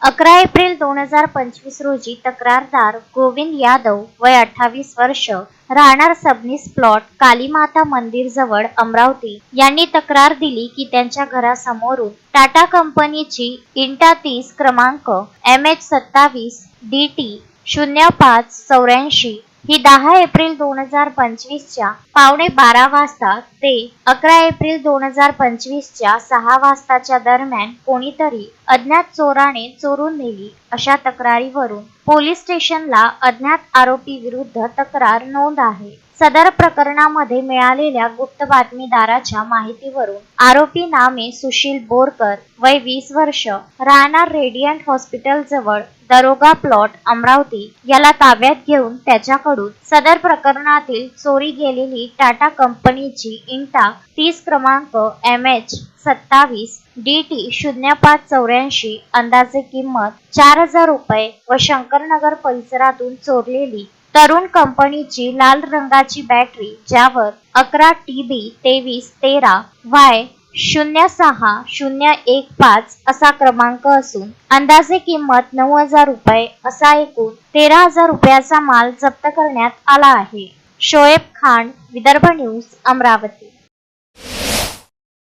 11 April 2025 रोजी तक्रारदार गोविंद यादव वय 28 वर्ष राहणार सबनीस प्लॉट कालीमाता मंदिर जवळ अमरावती यांनी तक्रार दिली की त्यांच्या घरासमोरून टाटा कंपनीची इंटा 30 क्रमांक MH27 DT 0584 ही 10 एप्रिल 2025 च्या पावणे 12 वाजता ते 11 एप्रिल 2025 च्या 6 वाजताच्या दरम्यान कोणीतरी अज्ञात चोराने चोरून नेली अशा तक्रारीवरून पोलीस स्टेशनला अज्ञात आरोपी विरुद्ध तक्रार नोंद आहे। सदर प्रकरणामध्ये मिळालेल्या गुप्त बातमीदाराच्या माहितीवरून आरोपी नामे सुशील बोरकर वय 20 वर्ष राहणार रेडियंट हॉस्पिटल जवळ दरोगा प्लॉट अमरावती याला ताब्यात घेऊन त्याच्याकडून सदर प्रकरणातील चोरी गेलेली टाटा कंपनीची इंटा 30 क्रमांक MH27 DT 0584 अंदाजे किंमत 4000 रुपये व शंकरनगर परिसरातून चोरलेली तरुण कंपनीची लाल रंगाची बॅटरी ज्यावर 11 TB 2313 Y06015 असा क्रमांक असून अंदाजे किंमत 9000 रुपये असा एकूण 13000 रुपयाचा माल जप्त करण्यात आला आहे। शोएब खान, विदर्भ न्यूज, अमरावती।